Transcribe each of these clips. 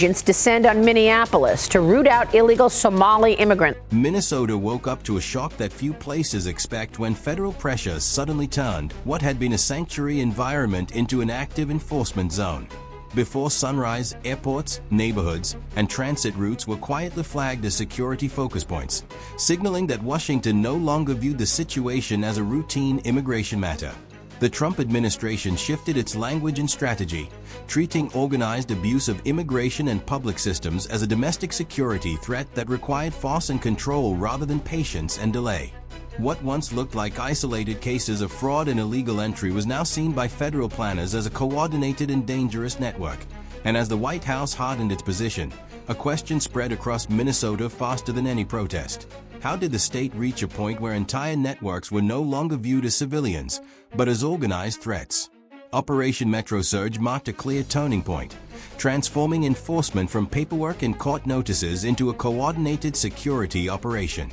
agents descend on Minneapolis to root out illegal Somali immigrants. Minnesota woke up to a shock that few places expect when federal pressure suddenly turned what had been a sanctuary environment into an active enforcement zone. Before sunrise, airports, neighborhoods, and transit routes were quietly flagged as security focus points, signaling that Washington no longer viewed the situation as a routine immigration matter. The Trump administration shifted its language and strategy, treating organized abuse of immigration and public systems as a domestic security threat that required force and control rather than patience and delay. What once looked like isolated cases of fraud and illegal entry was now seen by federal planners as a coordinated and dangerous network. And as the White House hardened its position, a question spread across Minnesota faster than any protest. How did the state reach a point where entire networks were no longer viewed as civilians, but as organized threats? Operation Metro Surge marked a clear turning point, transforming enforcement from paperwork and court notices into a coordinated security operation.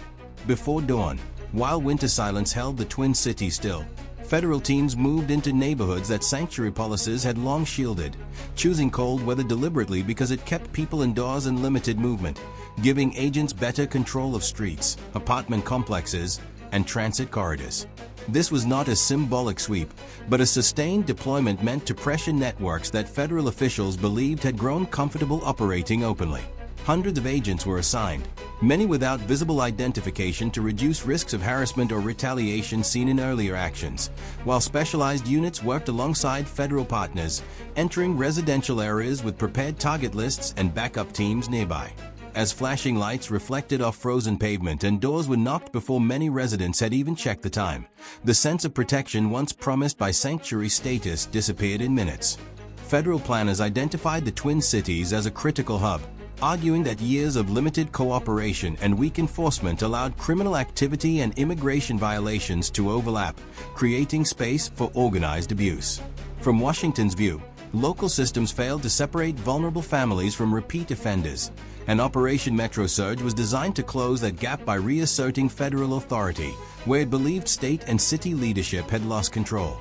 Before dawn, while winter silence held the Twin Cities still, federal teams moved into neighborhoods that sanctuary policies had long shielded, choosing cold weather deliberately because it kept people indoors and limited movement, giving agents better control of streets, apartment complexes, and transit corridors. This was not a symbolic sweep, but a sustained deployment meant to pressure networks that federal officials believed had grown comfortable operating openly. Hundreds of agents were assigned, many without visible identification to reduce risks of harassment or retaliation seen in earlier actions, while specialized units worked alongside federal partners, entering residential areas with prepared target lists and backup teams nearby. As flashing lights reflected off frozen pavement and doors were knocked before many residents had even checked the time, the sense of protection once promised by sanctuary status disappeared in minutes. Federal planners identified the Twin Cities as a critical hub, arguing that years of limited cooperation and weak enforcement allowed criminal activity and immigration violations to overlap, creating space for organized abuse. From Washington's view, local systems failed to separate vulnerable families from repeat offenders, and Operation Metro Surge was designed to close that gap by reasserting federal authority, where it believed state and city leadership had lost control.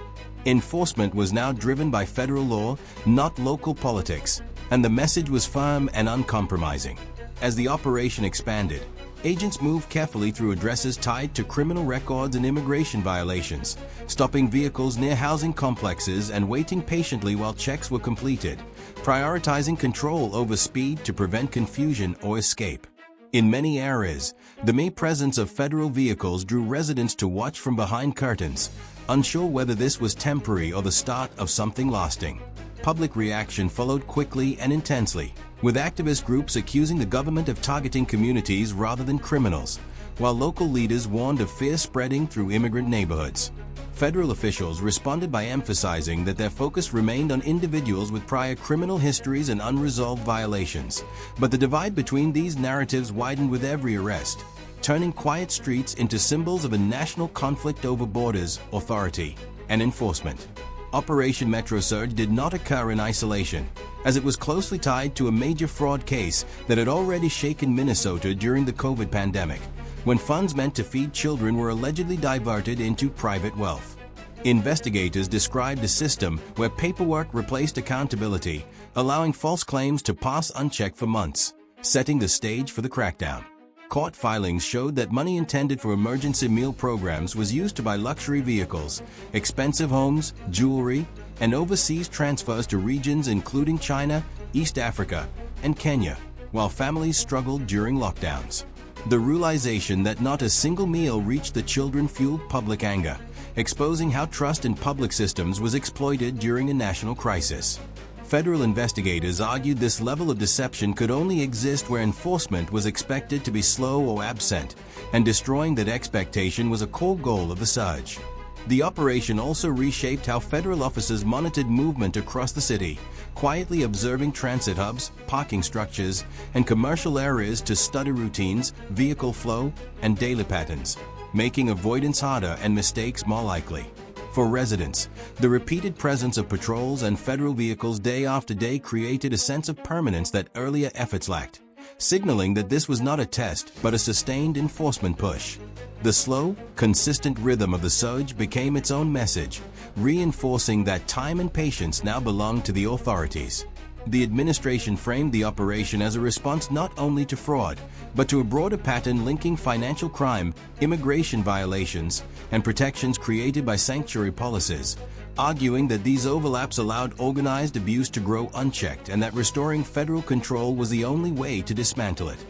Enforcement was now driven by federal law, not local politics, and the message was firm and uncompromising. As the operation expanded, agents moved carefully through addresses tied to criminal records and immigration violations, stopping vehicles near housing complexes and waiting patiently while checks were completed, prioritizing control over speed to prevent confusion or escape. In many areas, the mere presence of federal vehicles drew residents to watch from behind curtains, unsure whether this was temporary or the start of something lasting. Public reaction followed quickly and intensely, with activist groups accusing the government of targeting communities rather than criminals, while local leaders warned of fear spreading through immigrant neighborhoods. Federal officials responded by emphasizing that their focus remained on individuals with prior criminal histories and unresolved violations, but the divide between these narratives widened with every arrest, turning quiet streets into symbols of a national conflict over borders, authority, and enforcement. Operation Metro Surge did not occur in isolation, as it was closely tied to a major fraud case that had already shaken Minnesota during the COVID pandemic, when funds meant to feed children were allegedly diverted into private wealth. Investigators described a system where paperwork replaced accountability, allowing false claims to pass unchecked for months, setting the stage for the crackdown. Court filings showed that money intended for emergency meal programs was used to buy luxury vehicles, expensive homes, jewelry, and overseas transfers to regions including China, East Africa, and Kenya, while families struggled during lockdowns. The realization that not a single meal reached the children fueled public anger, exposing how trust in public systems was exploited during a national crisis. Federal investigators argued this level of deception could only exist where enforcement was expected to be slow or absent, and destroying that expectation was a core goal of the surge. The operation also reshaped how federal officers monitored movement across the city, quietly observing transit hubs, parking structures, and commercial areas to study routines, vehicle flow, and daily patterns, making avoidance harder and mistakes more likely. For residents, the repeated presence of patrols and federal vehicles day after day created a sense of permanence that earlier efforts lacked, signaling that this was not a test but a sustained enforcement push. The slow, consistent rhythm of the surge became its own message, reinforcing that time and patience now belonged to the authorities. The administration framed the operation as a response not only to fraud, but to a broader pattern linking financial crime, immigration violations, and protections created by sanctuary policies, arguing that these overlaps allowed organized abuse to grow unchecked and that restoring federal control was the only way to dismantle it.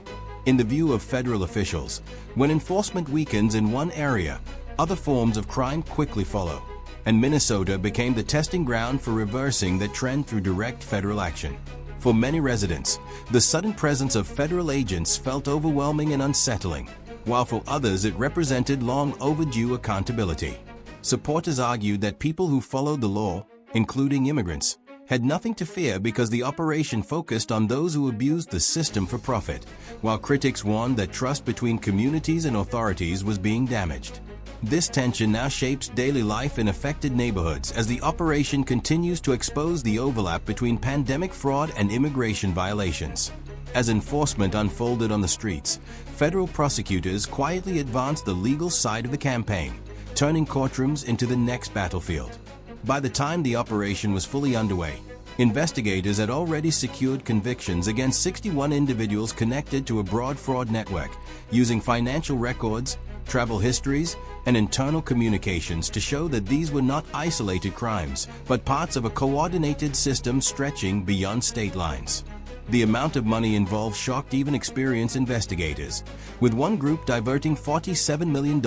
In the view of federal officials, when enforcement weakens in one area, other forms of crime quickly follow, and Minnesota became the testing ground for reversing that trend through direct federal action. For many residents, the sudden presence of federal agents felt overwhelming and unsettling, while for others it represented long overdue accountability. Supporters argued that people who followed the law, including immigrants, had nothing to fear because the operation focused on those who abused the system for profit, while critics warned that trust between communities and authorities was being damaged. This tension now shapes daily life in affected neighborhoods as the operation continues to expose the overlap between pandemic fraud and immigration violations. As enforcement unfolded on the streets, federal prosecutors quietly advanced the legal side of the campaign, turning courtrooms into the next battlefield. By the time the operation was fully underway, investigators had already secured convictions against 61 individuals connected to a broad fraud network, using financial records, travel histories, and internal communications to show that these were not isolated crimes, but parts of a coordinated system stretching beyond state lines. The amount of money involved shocked even experienced investigators, with one group diverting $47 million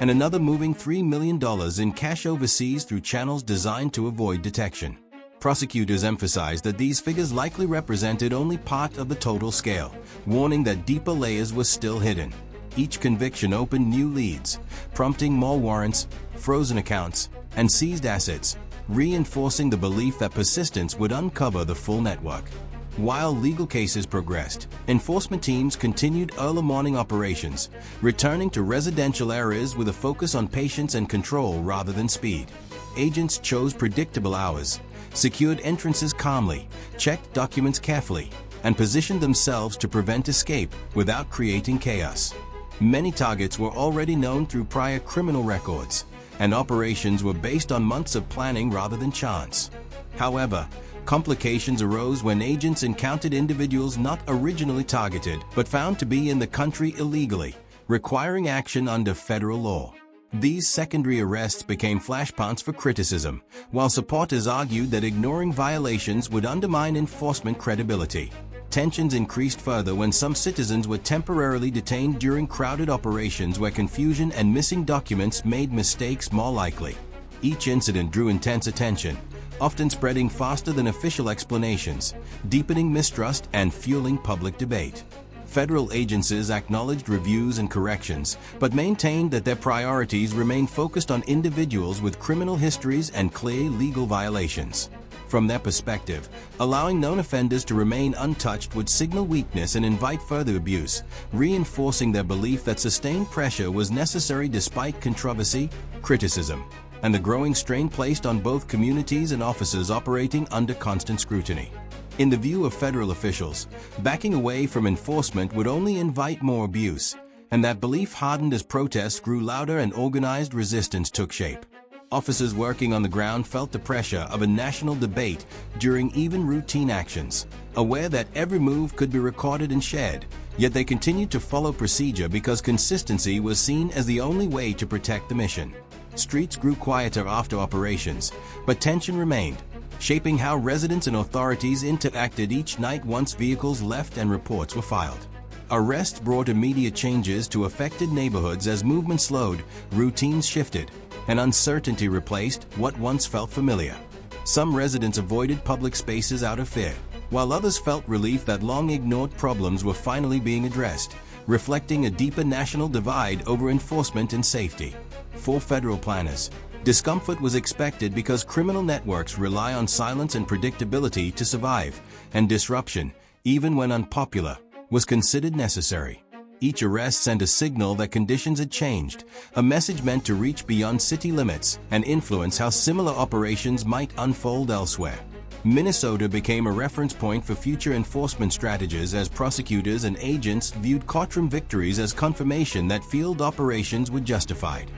and another moving $3 million in cash overseas through channels designed to avoid detection. Prosecutors emphasized that these figures likely represented only part of the total scale, warning that deeper layers were still hidden. Each conviction opened new leads, prompting more warrants, frozen accounts, and seized assets, reinforcing the belief that persistence would uncover the full network. While legal cases progressed, enforcement teams continued early morning operations, returning to residential areas with a focus on patience and control rather than speed. Agents chose predictable hours, secured entrances calmly, checked documents carefully, and positioned themselves to prevent escape without creating chaos. Many targets were already known through prior criminal records, and operations were based on months of planning rather than chance. However, complications arose when agents encountered individuals not originally targeted but found to be in the country illegally, requiring action under federal law. These secondary arrests became flashpoints for criticism, while supporters argued that ignoring violations would undermine enforcement credibility. Tensions increased further when some citizens were temporarily detained during crowded operations where confusion and missing documents made mistakes more likely. Each incident drew intense attention, often spreading faster than official explanations, deepening mistrust and fueling public debate. Federal agencies acknowledged reviews and corrections, but maintained that their priorities remained focused on individuals with criminal histories and clear legal violations. From their perspective, allowing known offenders to remain untouched would signal weakness and invite further abuse, reinforcing their belief that sustained pressure was necessary despite controversy, criticism, and the growing strain placed on both communities and officers operating under constant scrutiny. In the view of federal officials, backing away from enforcement would only invite more abuse, and that belief hardened as protests grew louder and organized resistance took shape. Officers working on the ground felt the pressure of a national debate during even routine actions, aware that every move could be recorded and shared, yet they continued to follow procedure because consistency was seen as the only way to protect the mission. Streets grew quieter after operations, but tension remained, shaping how residents and authorities interacted each night once vehicles left and reports were filed. Arrests brought immediate changes to affected neighborhoods as movement slowed, routines shifted, and uncertainty replaced what once felt familiar. Some residents avoided public spaces out of fear, while others felt relief that long-ignored problems were finally being addressed, reflecting a deeper national divide over enforcement and safety. For federal planners, discomfort was expected because criminal networks rely on silence and predictability to survive, and disruption, even when unpopular, was considered necessary. Each arrest sent a signal that conditions had changed, a message meant to reach beyond city limits and influence how similar operations might unfold elsewhere. Minnesota became a reference point for future enforcement strategies as prosecutors and agents viewed courtroom victories as confirmation that field operations were justified.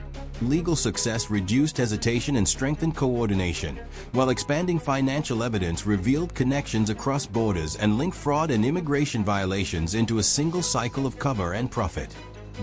Legal success reduced hesitation and strengthened coordination, while expanding financial evidence revealed connections across borders and linked fraud and immigration violations into a single cycle of cover and profit.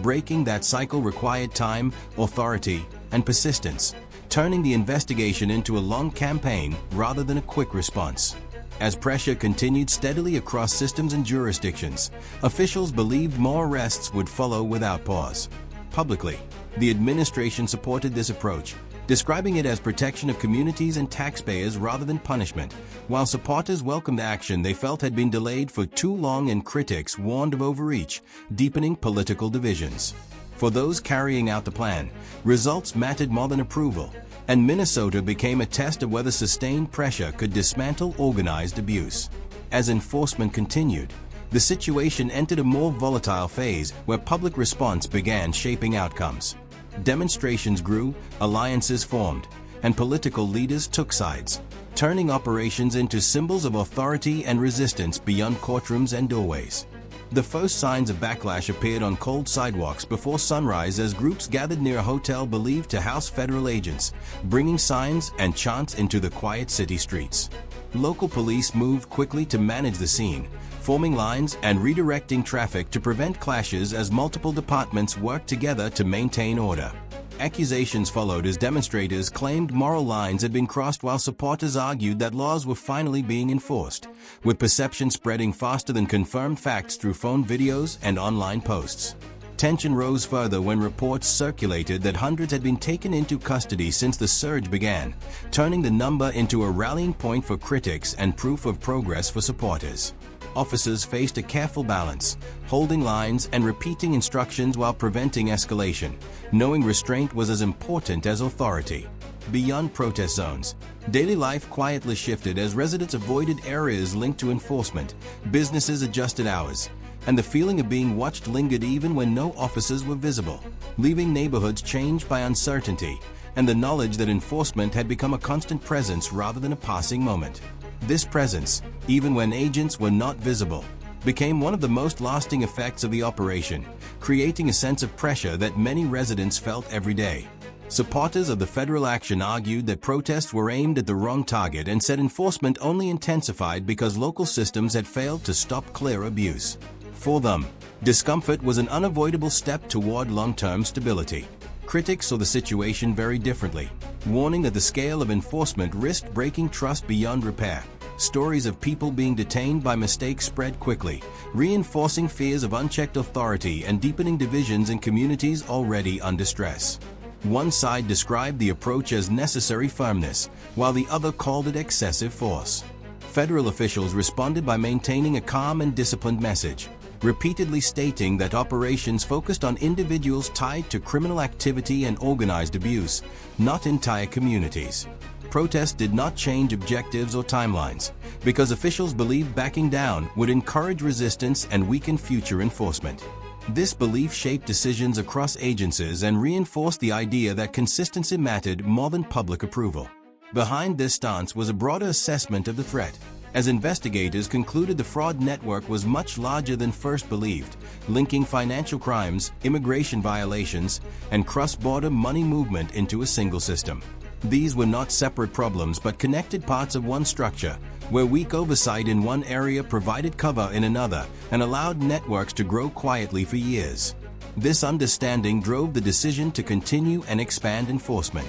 Breaking that cycle required time, authority, and persistence, turning the investigation into a long campaign rather than a quick response. As pressure continued steadily across systems and jurisdictions, officials believed more arrests would follow without pause. Publicly, the administration supported this approach, describing it as protection of communities and taxpayers rather than punishment, while supporters welcomed action they felt had been delayed for too long and critics warned of overreach, deepening political divisions. For those carrying out the plan, results mattered more than approval, and Minnesota became a test of whether sustained pressure could dismantle organized abuse. As enforcement continued, the situation entered a more volatile phase where public response began shaping outcomes. Demonstrations grew, alliances formed, and political leaders took sides, turning operations into symbols of authority and resistance beyond courtrooms and doorways. The first signs of backlash appeared on cold sidewalks before sunrise as groups gathered near a hotel believed to house federal agents, bringing signs and chants into the quiet city streets. Local police moved quickly to manage the scene, forming lines and redirecting traffic to prevent clashes as multiple departments worked together to maintain order. Accusations followed as demonstrators claimed moral lines had been crossed while supporters argued that laws were finally being enforced, with perception spreading faster than confirmed facts through phone videos and online posts. Tension rose further when reports circulated that hundreds had been taken into custody since the surge began, turning the number into a rallying point for critics and proof of progress for supporters. Officers faced a careful balance, holding lines and repeating instructions while preventing escalation, knowing restraint was as important as authority. Beyond protest zones, daily life quietly shifted as residents avoided areas linked to enforcement, businesses adjusted hours, and the feeling of being watched lingered even when no officers were visible, leaving neighborhoods changed by uncertainty and the knowledge that enforcement had become a constant presence rather than a passing moment. This presence, even when agents were not visible, became one of the most lasting effects of the operation, creating a sense of pressure that many residents felt every day. Supporters of the federal action argued that protests were aimed at the wrong target and said enforcement only intensified because local systems had failed to stop clear abuse. For them, discomfort was an unavoidable step toward long-term stability. Critics saw the situation very differently, warning that the scale of enforcement risked breaking trust beyond repair. Stories of people being detained by mistake spread quickly, reinforcing fears of unchecked authority and deepening divisions in communities already under stress. One side described the approach as necessary firmness, while the other called it excessive force. Federal officials responded by maintaining a calm and disciplined message, repeatedly stating that operations focused on individuals tied to criminal activity and organized abuse, not entire communities. Protests did not change objectives or timelines, because officials believed backing down would encourage resistance and weaken future enforcement. This belief shaped decisions across agencies and reinforced the idea that consistency mattered more than public approval. Behind this stance was a broader assessment of the threat, as investigators concluded the fraud network was much larger than first believed, linking financial crimes, immigration violations, and cross-border money movement into a single system. These were not separate problems but connected parts of one structure, where weak oversight in one area provided cover in another and allowed networks to grow quietly for years. This understanding drove the decision to continue and expand enforcement.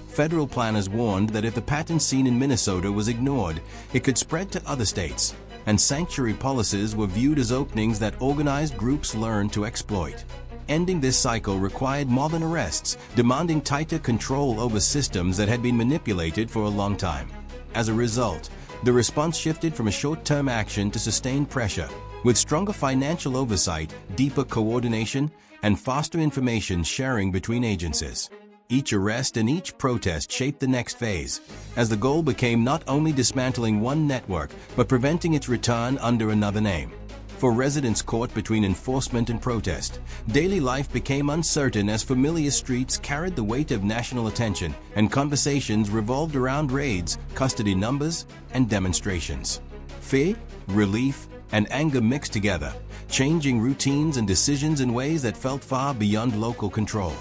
Federal planners warned that if the pattern seen in Minnesota was ignored, it could spread to other states, and sanctuary policies were viewed as openings that organized groups learned to exploit. Ending this cycle required more than arrests, demanding tighter control over systems that had been manipulated for a long time. As a result, the response shifted from a short-term action to sustained pressure, with stronger financial oversight, deeper coordination, and faster information sharing between agencies. Each arrest and each protest shaped the next phase, as the goal became not only dismantling one network, but preventing its return under another name. For residents caught between enforcement and protest, daily life became uncertain as familiar streets carried the weight of national attention, and conversations revolved around raids, custody numbers, and demonstrations. Fear, relief, and anger mixed together, changing routines and decisions in ways that felt far beyond local control.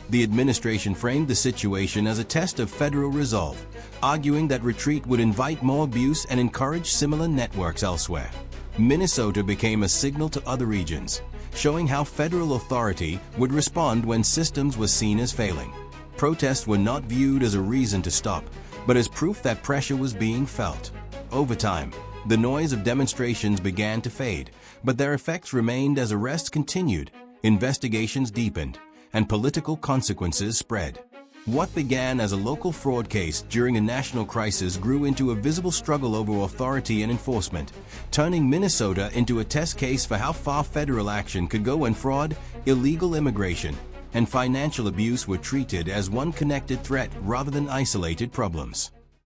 The administration framed the situation as a test of federal resolve, arguing that retreat would invite more abuse and encourage similar networks elsewhere. Minnesota became a signal to other regions, showing how federal authority would respond when systems were seen as failing. Protests were not viewed as a reason to stop, but as proof that pressure was being felt. Over time, the noise of demonstrations began to fade, but their effects remained as arrests continued, investigations deepened, and political consequences spread. What began as a local fraud case during a national crisis grew into a visible struggle over authority and enforcement, turning Minnesota into a test case for how far federal action could go when fraud, illegal immigration, and financial abuse were treated as one connected threat rather than isolated problems.